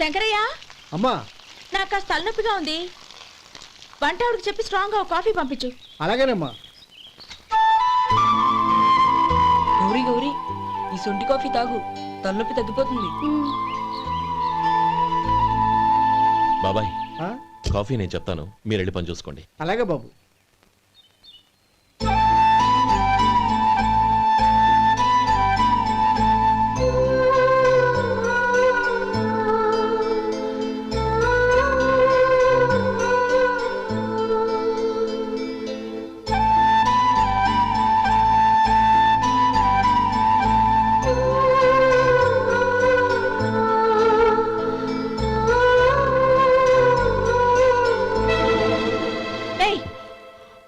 శంకరయ్య అమ్మా, నాకు కాస్త తలనొప్పిగా ఉంది. వంట ఆవిడకి చెప్పి స్ట్రాంగ్ గా కాఫీ పంపించు. అలాగేనమ్మా. గౌరీ గౌరీ, ఈ సొంటి కాఫీ తాగు, తలనొప్పి తగ్గిపోతుంది. బాబాయ్, ఆ? కాఫీ నేను చెప్తాను, మీరు వెళ్ళి పని చూసుకోండి. అలాగే బాబు.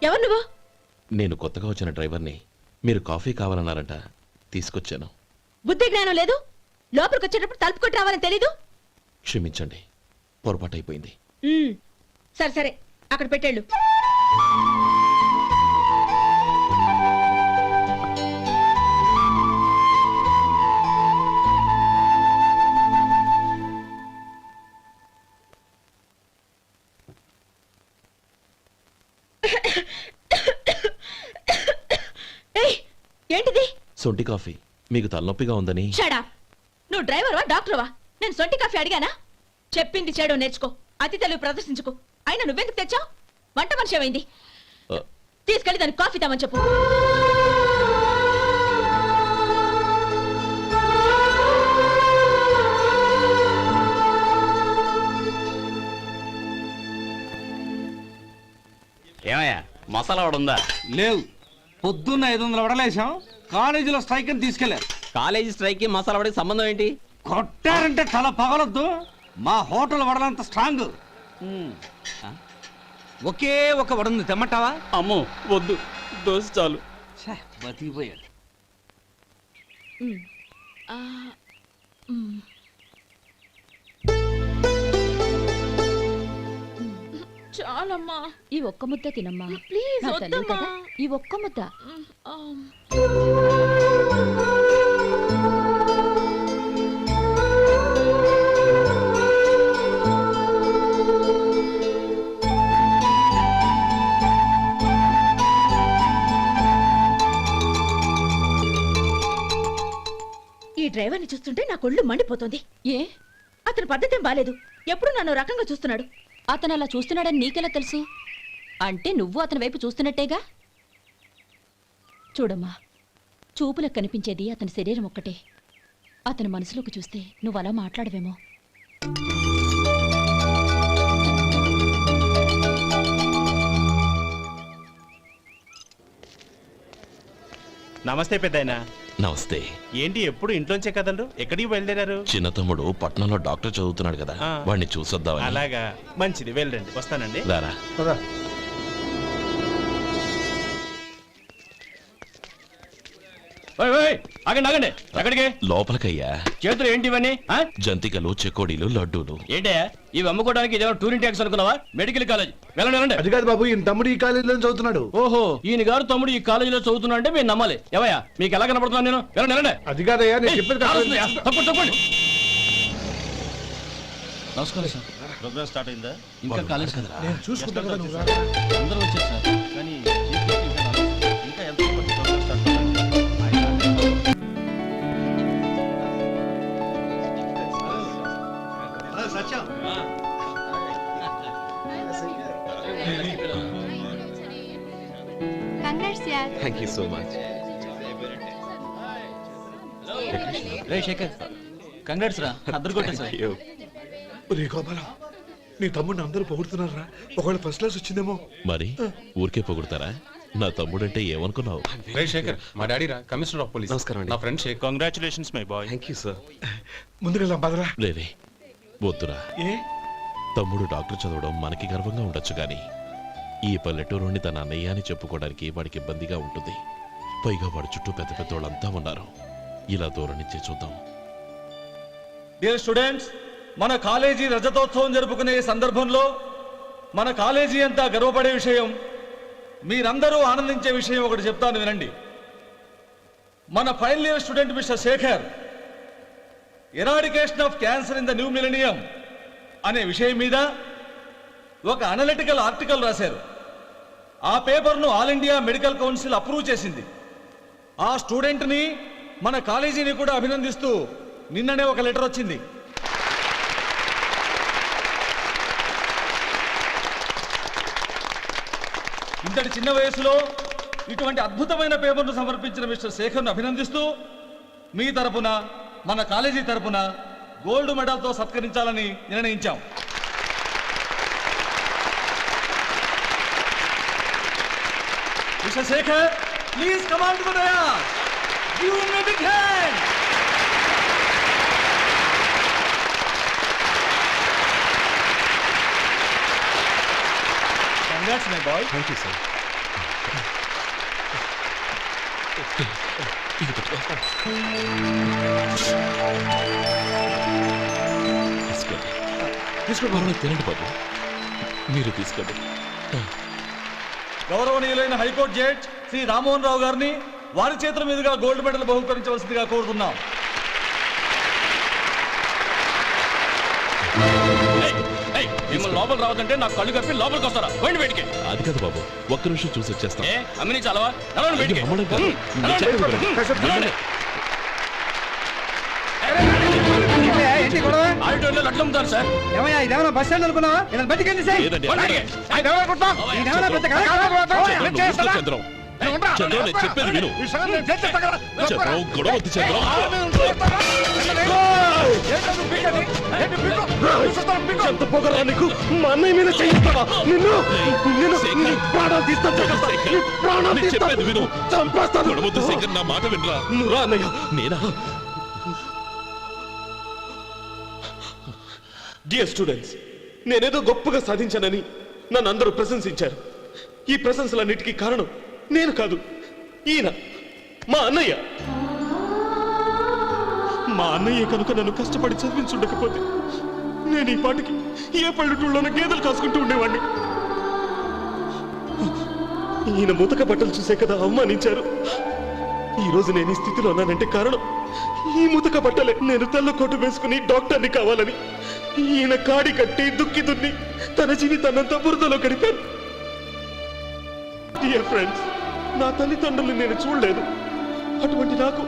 ఎవరు నువ్వు? నేను కొత్తగా వచ్చిన డ్రైవర్ని. మీరు కాఫీ కావాలన్నారంట, తీసుకొచ్చాను. బుద్ధి జ్ఞానం లేదు. లోపలికి వచ్చేటప్పుడు తలుపు కొట్టి రావాలని తెలీదు. క్షమించండి, పొరపాటు అయిపోయింది. సరే సరే, అక్కడ పెట్టేళ్ళు. ఏంటిది? సొంటి కాఫీ. మీకు తలనొప్పిగా ఉందని. షడా, నువ్వు డ్రైవర్వా డాక్టర్వా? నేను సొంటి కాఫీ అడిగానా? చెప్పింది చేయడం నేర్చుకో, అతి తెలివి ప్రదర్శించుకో. అయినా నువ్వెందుకు తెచ్చావు? వంట మనిషి ఏమైంది? తీసుకెళ్ళి దానికి కాఫీ తామని చెప్పు. ఏమయ్యా, మసాలా వడ ఉందా? లేవు. పొద్దున్న 500 వడలేసాం. కాలేజీలో స్ట్రైక్ అని తీసుకెళ్లారు. కాలేజీ స్ట్రైక్ కి మసాలా వడకి సంబంధం ఏంటి? కొట్టారంటే తల పగలొద్దు. మా హోటల్ వడలంత స్ట్రాంగ్. ఒకే ఒక వడుంది, తెమ్మంటావా? అమ్మో వద్దు, దోశ చాలు. బతికిపోయాడు. చాలమ్మా, ఈ ఒక్క ముద్ద తినమ్మా ప్లీజ్. నా తల్లి వద్దమ్మా. కదా, ఈ ఒక్క ముద్ద. ఈ డ్రైవర్ని చూస్తుంటే నా కొళ్ళు మండిపోతుంది. ఏ, అతని పద్ధతి బాలేదు. ఎప్పుడు నన్ను రకంగా చూస్తున్నాడు. అతను అలా చూస్తున్నాడని నీకెలా తెలుసు? అంటే నువ్వు అతని వైపు చూస్తున్నట్టేగా. చూడమ్మా, చూపులకు కనిపించేది అతని శరీరం ఒక్కటే. అతని మనసులోకి చూస్తే నువ్వు అలా మాట్లాడవేమో. నమస్తే పెద్దాయన. నమస్తే. ఏంటి ఎప్పుడు ఇంట్లోంచే కదలరు? ఎక్కడికి బయలుదేరారు? చిన్న తమ్ముడు పట్నంలో డాక్టర్ చదువుతున్నాడు కదా, వాడిని చూసొద్దామని. అలాగా, మంచిది, వెళ్ళండి. వస్తానండి. రారా. ఆగండి ఆగండి, ఎక్కడికి? లోపలికయ్యా. చేతులు ఏంటి ఇవన్నీ? జంతికలు, చెకోడీలు, లడ్డూలు. ఏంటయ్యా ఇవి అమ్ముకోవడానికి ఇదేమో టూరింగ్ ట్యాక్స్ అనుకున్నావా? మెడికల్ కాలేజ్, వెళ్ళండి వెళ్ళండి. అది కాదు బాబు, ఈయన తమ్ముడు ఈ కాలేజీలో చదువుతున్నాడు. ఓహో, ఈయన గారు తమ్ముడు ఈ కాలేజీలో చదువుతున్నా అంటే మీరు నమ్మాలి. ఏవయ్యా, మీకు ఎలా కనపడుతున్నాను నేను? వెళ్ళండి వెళ్ళండి. అది కాదయ్యా, నేను చెప్పేది తప్పండి తప్పండి. నమస్కారం సార్. ప్రోగ్రామ్ స్టార్ట్ అయిందా? ఇంకా కాలేజ్ కదా. నేను చూసుకుంటాను కదా, నువ్వు రా. అందరూ వచ్చారు సార్. కానీ ఇంకా ఎంత ప్రోగ్రామ్ స్టార్ట్ అవ్వాలి? Thank you so much. రే శేఖర్, కంగ్రాట్స్ రా, అద్దరు కొట్టేసారు. ఒరే గోపాలం, నీ తమ్ముడిని అందరూ పొగుడుతున్నారా? ఒకవేళ ఫస్ట్ క్లాస్ వచ్చిందేమో. మరి ఊరికే పొగుడతారా? నా తమ్ముడంటే ఏమనుకున్నావు? రే శేఖర్, మా డాడీ రా, కమిషనర్ ఆఫ్ పోలీస్. నమస్కారం అండి. నా friend Shekhar. Congratulations my boy. Thank you sir. ముందుకెళ్దాం పదరా. లేదే, వద్దురా. ఏ తమ్ముడు డాక్టర్ చదవడం మనకి గర్వంగా ఉండొచ్చు కానీ ఈ పల్లెటూరుని తన అన్నయ్య అని చెప్పుకోవడానికి వాడికి ఇబ్బందిగా ఉంటుంది. పైగా వాడి చుట్టూ పెద్ద పెద్ద వాళ్ళంతా ఉన్నారు. ఇలా దూరం నుంచే చూద్దాం. డియర్ స్టూడెంట్స్, మన కాలేజీ రజతోత్సవం జరుపుకునే సందర్భంలో మన కాలేజీ అంతా గర్వపడే విషయం, మీరందరూ ఆనందించే విషయం ఒకటి చెప్తాను వినండి. మన final year student mister Shekhar, eradication of cancer in the new millennium అనే విషయం మీద ఒక అనలిటికల్ ఆర్టికల్ రాశారు. ఆ పేపర్ను all India medical council approve చేసింది. ఆ స్టూడెంట్ని మన కాలేజీని కూడా అభినందిస్తూ నిన్ననే ఒక లెటర్ వచ్చింది. ఇంతటి చిన్న వయసులో ఇటువంటి అద్భుతమైన పేపర్ను సమర్పించిన మిస్టర్ శేఖర్ను అభినందిస్తూ మీ తరపున మన కాలేజీ తరపున గోల్డ్ మెడల్తో సత్కరించాలని నిర్ణయించాం. Mister Shekhar, please come on to the dais. Give him a big hand. Congrats my boy. Thank you sir. ఇది పెట్టుకో. తీసుకోండి. తీసుకోండి, పర్వాలేదు, తినండి బాబు. మీరు తీసుకోండి. గౌరవనీయులైన హైకోర్టు జడ్జ్ శ్రీ రామ్మోహన్ రావు గారిని వారి చేతుల మీదుగా గోల్డ్ మెడల్ బహుకరించవలసిందిగా కోరుతున్నాం. మిమ్మల్ని లోపల రావద్దంటే నాకు కళ్ళు కప్పి లోపలికి వస్తారా? పోయింది బయటికి. అది కాదు బాబు, ఒక్క నిమిషం చూసి వచ్చేస్తాం. అమ్మిని చాలవా? నడవండి బయటికి. అమ్మడం కాదు. నేను చెప్పేది వినండి. ఆడిటోరియంలో లడ్లు అమ్ముతారు సార్. ఏమయ్యా ఇదేమన్నా బస్ స్టాండ్ అనుకున్నావా? ఇలా బయటికి సార్. లేదండి, బయటికి. చంద్రం, చంద్రం, నేను చెప్పేది విను. చంద్రం, గొడవ వద్దు చంద్రం. ఎంత పొగరా నీకు? మా అన్నయ్య మీద చేయిస్తావా? నిన్ను నిన్ను ప్రాణాలు తీస్తాను. నేను చెప్పేది విను. చంపేస్తాను. గొడవ వద్దు శేఖర్, నా మాట వినరా. నువ్వు రా అన్నయ్య. నేనా? డియర్ స్టూడెంట్స్, నేనేదో గొప్పగా సాధించానని నన్ను అందరూ ప్రశంసించారు. ఈ ప్రశంసలన్నిటికీ కారణం నేను కాదు, ఈయన మా అన్నయ్య. మా అన్నయ్య కనుక నన్ను కష్టపడి చదివించుండకపోతే నేను ఈ పాటికి ఏ పల్లెటూళ్ళలోనూ గేదెలు కాసుకుంటూ ఉండేవాడిని. ఈయన ముతక బట్టలు చూసే కదా అవమానించారు. ఈ రోజు నేను ఈ స్థితిలో ఉన్నానంటే కారణం ఈ ముతక బట్టలే. నేను తెల్ల కోటు వేసుకుని డాక్టర్ని కావాలని ఈయన కాడి కట్టి దుక్కి దున్ని తన జీవితాన్నంతా బురదలో గడిపాను. డియర్ ఫ్రెండ్స్, నా తల్లిదండ్రులు నేను చూడలేదు. అటువంటి నాకు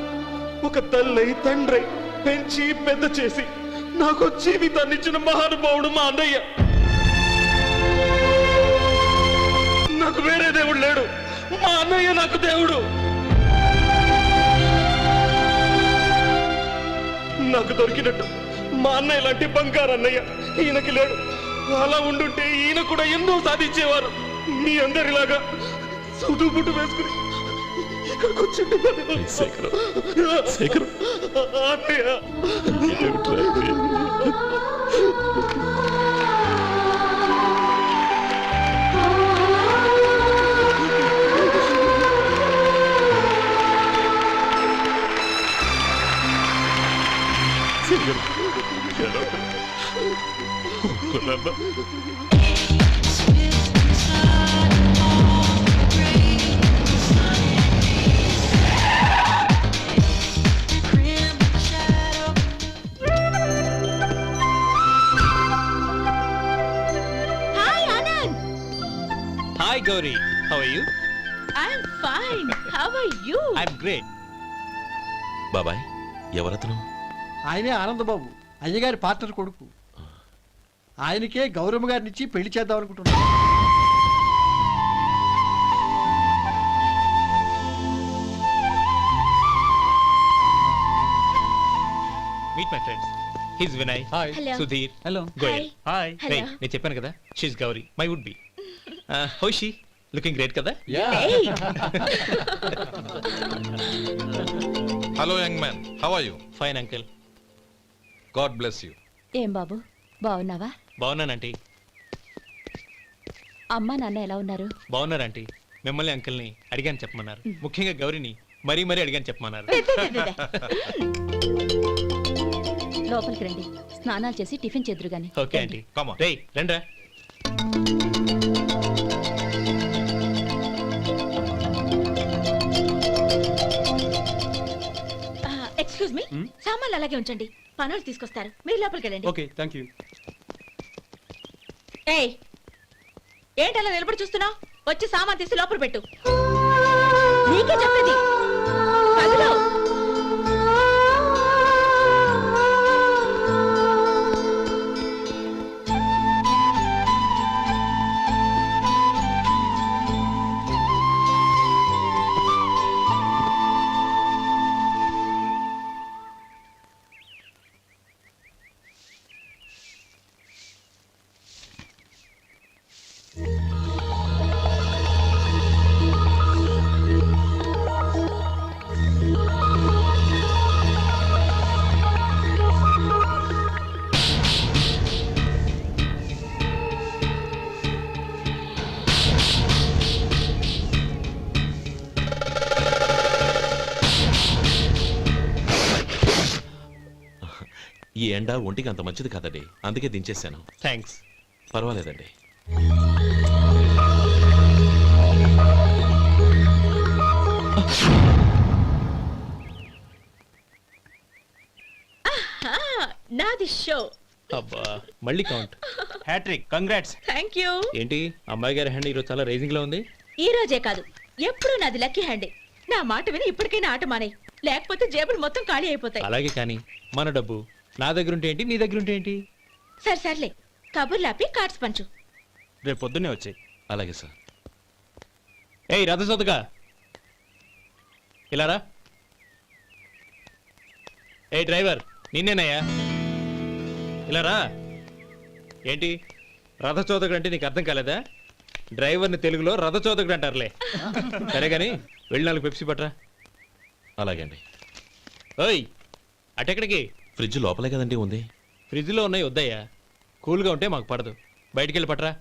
ఒక తల్లై తండ్రి పెంచి పెద్ద చేసి నాకు జీవితాన్ని ఇచ్చిన మహానుభావుడు మా అన్నయ్య. నాకు వేరే దేవుడు లేడు, మా అన్నయ్య నాకు దేవుడు. నాకు దొరికినట్టు మా అన్నయ్య లాంటి బంగారు అన్నయ్య ఈయనకి లేడు. అలా ఉండుంటే ఈయన కూడా ఎన్నో సాధించేవారు. మీ అందరిలాగా సుడుబుట్టు వేసుకుని ఇక్కడికి వచ్చి శేఖర్, శేఖర్, అన్నయ్య. Hi Anand. Hi Gauri, how are you? I'm fine. How are you? I'm great. బాబాయ్, ఎవరతను? ఆయనే ఆనందబాబు, అయ్యగారి పార్ట్నర్ కొడుకు. ఆయనకే గౌరమ్మ గారిని ఇచ్చి పెళ్లి చేద్దాం అనుకుంటున్నాను. Meet my friends. His Vinay. Hi. Hello. Sudheer. Hello. Goyal. Hi. రే, Hello. నేను చెప్పాను కదా, she's Gauri, my would be. How she? Looking great కదా? Hey. Hello young man, how are you? Fine uncle. God bless you. ఏం బాబు, బాగున్నావా? బాగున్నానంటీ. అమ్మా నాన్న ఎలా ఉన్నారు? బాగున్నారంటీ. మిమ్మల్ని అంకిల్ని అడిగాను చెప్పమన్నారు. ముఖ్యంగా గౌరీని మరీ మరీ అడిగాను చెప్పమన్నారు. లోపలికి రండి, స్నానాలు చేసి టిఫిన్ చేద్దురు గాని. Okay aunty. Come on. రేయ్ రండ్రా. ఎక్స్క్యూజ్ మీ, సామాన్లు అలాగే ఉంచండి, పనులు తీసుకొస్తారు. మీరు లోపలికి వెళ్ళండి. Okay, thank you. ఏయ్ ఏంటలా నిలబడి చూస్తున్నావు? వచ్చి సామాన్ తీసి లోపల పెట్టు. నీకే చెప్పేది. కదులు. ఈ ఎండ ఒంటికి అంత మంచిది కాదండి, అందుకే దించేశాను. థ్యాంక్స్. పర్వాలేదండి. నాది షో. అబ్బా మళ్ళీ count. Hat trick, congrats. Thank you. ఏంటి అమ్మాయి గారి హ్యాండ్ ఈరోజు చాలా రైజింగ్ లో ఉంది. ఈ రోజే కాదు, ఎప్పుడూ నాది లక్కీ హ్యాండే. నా మాట విని ఇప్పటికైనా ఆట మానే, లేకపోతే జేబులు మొత్తం ఖాళీ అయిపోతాయి. అలాగే కానీ మన డబ్బు నా దగ్గర ఉంటే ఏంటి, నీ దగ్గర ఉంటే ఏంటి? సరే సర్లే, కబుర్లాపి కార్డ్స్ పంచు. రేపు పొద్దున్నే వచ్చాయి. అలాగే సార్. ఏయ్ రథసోదగా ఇలా రా. ఏయ్ డ్రైవర్ నిన్నేనయ్యా, ఇలా రా. ఏంటి రథచోదకుడు అంటే నీకు అర్థం కాలేదా? డ్రైవర్ని తెలుగులో రథచోదకుడు అంటారులే. సరే కానీ వెళ్ళి 4 పెప్సీ పట్రా. అలాగే అండి. ఓయ్ అటెక్కడికి? ఫ్రిడ్జ్ లోపలే కదండి ఉంది. ఫ్రిడ్జ్లో ఉన్నాయి వద్దయ్యా, కూల్గా ఉంటే మాకు పడదు. బయటికి వెళ్ళి పట్రా.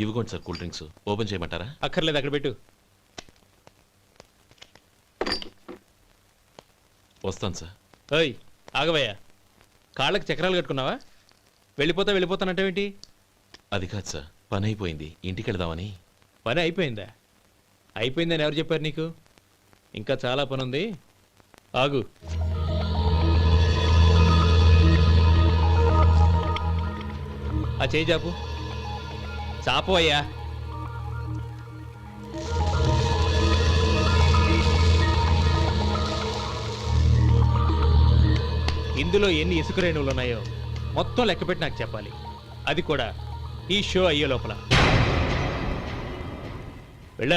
ఇవ్వకోండి సార్ కూల్ డ్రింక్స్. ఓపెన్ చేయమంటారా? అక్కర్లేదు, అక్కడ పెట్టు. వస్తాను సార్. ఓయ్ ఆగవయ్యా, కాళ్ళకి చక్రాలు కట్టుకున్నావా? వెళ్ళిపోతానంటావేంటి? అది కాదు సార్, పని అయిపోయింది, ఇంటికి వెళదామని. పని అయిపోయిందా? అయిపోయిందని ఎవరు చెప్పారు నీకు? ఇంకా చాలా పని ఉంది, ఆగు. ఆ చేయి చాపు. చాపు అయ్యా. ఇందులో ఎన్ని ఇసుక రేణువులు ఉన్నాయో మొత్తం లెక్కపెట్టి నాకు చెప్పాలి. అది కూడా ఈ షో అయ్యే లోపల. వెళ్ళ.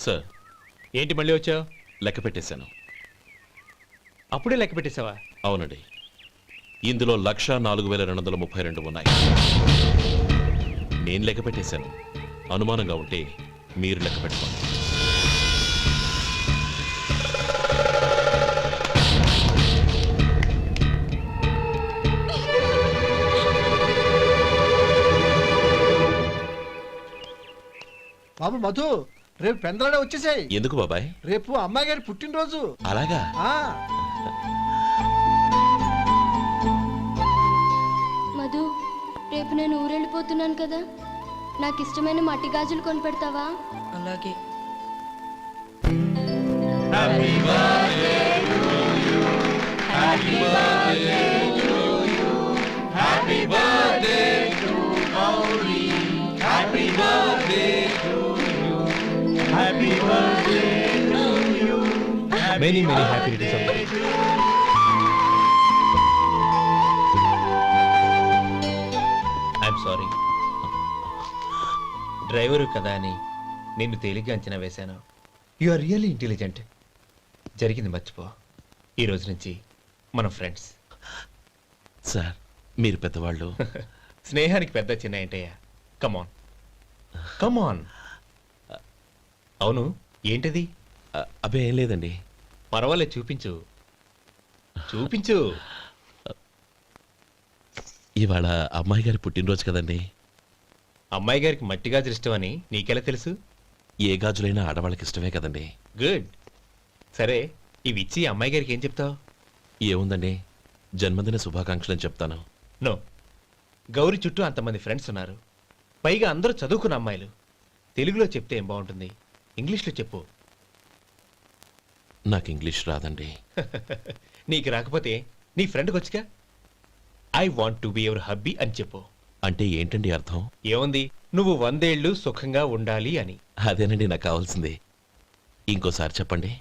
సార్ ఏంటి మళ్ళీ వచ్చావు? లెక్క పెట్టేశాను. అప్పుడే లెక్క పెట్టేశావా? అవునండి, ఇందులో 1,04,232 ఉన్నాయి. నేను లెక్క పెట్టేశాను. అనుమానంగా ఉంటే మీరు లెక్క పెట్టుకోండి. బాబు మధు, రేపు పెందలాడే వచ్చేసాయి. ఎందుకు బాబాయ్? రేపు అమ్మాయి గారి పుట్టినరోజు. అలాగా? ఆ మధు, రేపు నేను ఊరెళ్ళిపోతున్నాను కదా, నాకు ఇష్టమైన మట్టి గాజులు కొనిపెడతావా? అలాగే. Many many happy returns. I'm sorry. Driver కదా అని నిన్ను తేలిగ్గా అంచనా వేశాను. You are really intelligent. జరిగింది మర్చిపో. ఈ రోజు నుంచి మనం ఫ్రెండ్స్. సార్ మీరు పెద్దవాళ్ళు. స్నేహానికి పెద్ద చిన్న ఏంటయ్యా? కమాన్ కమాన్. అవును, ఏంటది? అబ్బే ఏం లేదండి. పర్వాలేదు, చూపించు చూపించు. ఇవాళ అమ్మాయి గారి పుట్టినరోజు కదండి. అమ్మాయి గారికి మట్టి గాజులు ఇష్టమని నీకెలా తెలుసు? ఏ గాజులైనా ఆడవాళ్ళకి ఇష్టమే కదండి. గుడ్. సరే, ఇవి ఇచ్చి అమ్మాయి గారికి ఏం చెప్తావు? ఏముందండి, జన్మదిన శుభాకాంక్షలు అని చెప్తాను. నో, గౌరీ చుట్టూ అంతమంది ఫ్రెండ్స్ ఉన్నారు, పైగా అందరూ చదువుకున్న అమ్మాయిలు. తెలుగులో చెప్తే ఏం బాగుంటుంది, ఇంగ్లీష్లో చెప్పు. నాకు ఇంగ్లీష్ రాదండి. నీకు రాకపోతే నీ ఫ్రెండ్కి వచ్చిగా. I want to be your hubby అని చెప్పు. అంటే ఏంటండి అర్థం? ఏముంది, నువ్వు 100 ఏళ్ళు సుఖంగా ఉండాలి అని. అదేనండి నాకు కావాల్సింది. ఇంకోసారి చెప్పండి.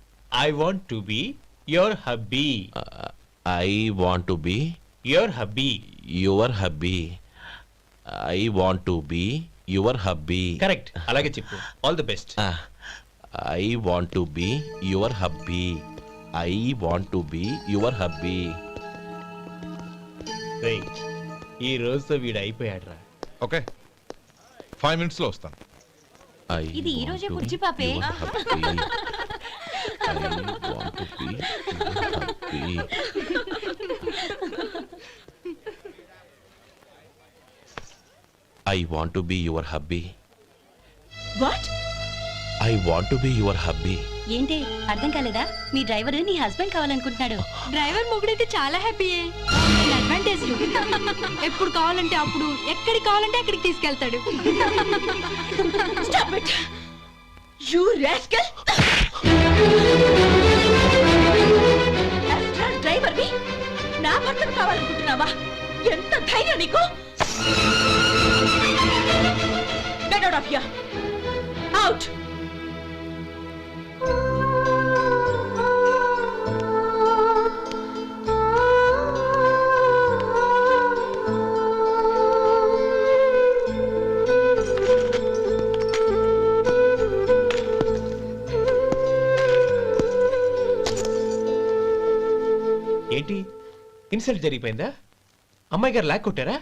I want to be your hubby. I want to be your hubby. Your hubby. I want to be your hubby. Correct, అలాగే చెప్పు. All the best. I want to be your hubby. I want to be your hubby. ఈ రోజుతో వీడు అయిపోయాడ్రా. Okay 5 minutes లో వస్తాను. ఇది ఈ రోజే బుజ్జి పాపే. I want to be your hubby. What? I want to be your hubby. ఏంటి అర్థం కాలేదా? మీ డ్రైవర్ నీ హస్బెండ్ కావాలనుకుంటున్నాడు. డ్రైవర్ మొగుడైతే చాలా హ్యాపీయే. అడ్వాంటేజ్ ఎప్పుడు కావాలంటే అప్పుడు, ఎక్కడికి కావాలంటే అక్కడికి తీసుకెళ్తాడు. Stop it! You rascal! Driver వి నా భర్తను కావాలనుకుంటున్నావా? ఎంత ధైర్యం నీకు? Get out of here! Out! ఏంటి, ఇన్సల్ట్ జరిగిపోయిందా? అమ్మాయి గారు లాక్ కొట్టారా?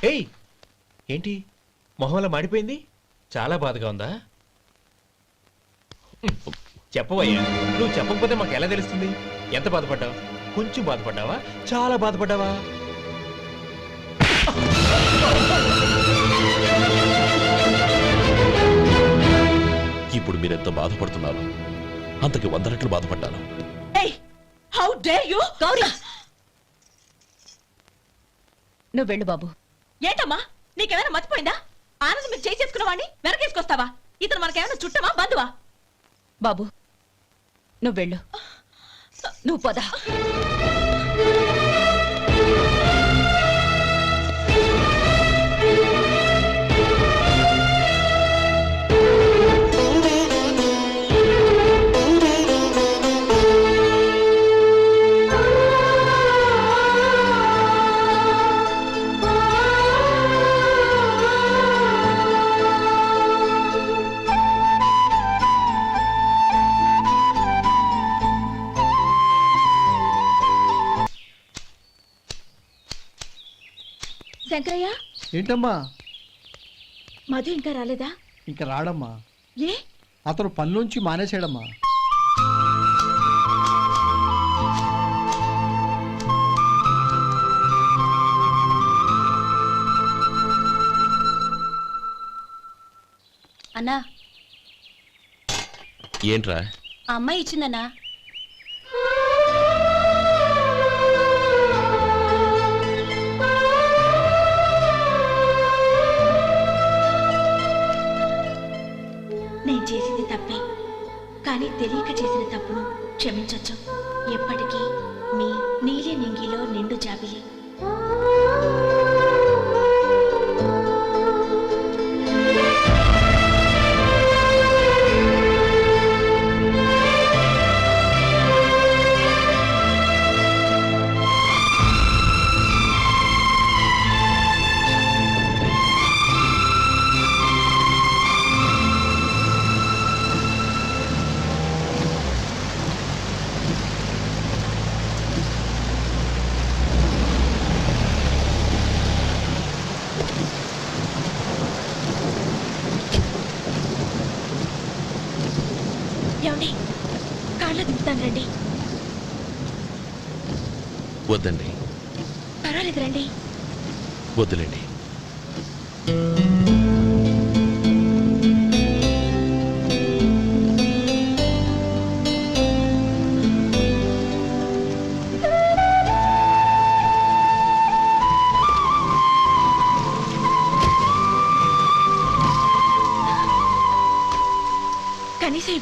ఏయ్, ఏంటి మొహంలో మాడిపోయింది? చాలా బాధగా ఉందా? చెప్పవయ్యా, నువ్వు చెప్పకపోతే మాకు ఎలా తెలుస్తుంది? ఎంత బాధపడ్డావు? కొంచెం బాధపడ్డావా, చాలా బాధపడ్డావా? ఇప్పుడు మీరెంత బాధపడుతున్నారు, అంతకి 100 రెట్లు బాధపడ్డాను. Hey! How dare you? Gauri, నువ్వు వెళ్ళు బాబు. ఏంటమ్మా, నీకేమైనా మర్చిపోయిందా? ఆనందం మీరు చేసుకున్న వాడిని వెనకేసుకొస్తావా? ఇతను మనకేమైనా చుట్టమా, బంధువా? బాబు నువ్వు వెళ్ళు. నువ్వు పద. శంకరయ్య, ఏంటమ్మా? మధు ఇంకా రాలేదా? ఇంకా రాడమ్మా. ఏ? అతను పనిలోంచి మానేశాడమ్మా. అన్నా, ఏంట్రా? ఆ అమ్మాయి ఇచ్చిందన్నా. నేను చేసింది తప్పే, కానీ తెలియక చేసిన తప్పును క్షమించొచ్చు. ఎప్పటికీ మీ నీలి నింగిలో నిండు జాబిలి. ఏమండి, కాళ్ళ దింపుతాను రండి. వద్దండి, పర్వాలేదు రండి. వద్దులేండి.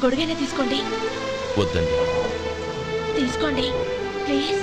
గొడుగైనా తీసుకోండి. వద్దండి. తీసుకోండి ప్లీజ్.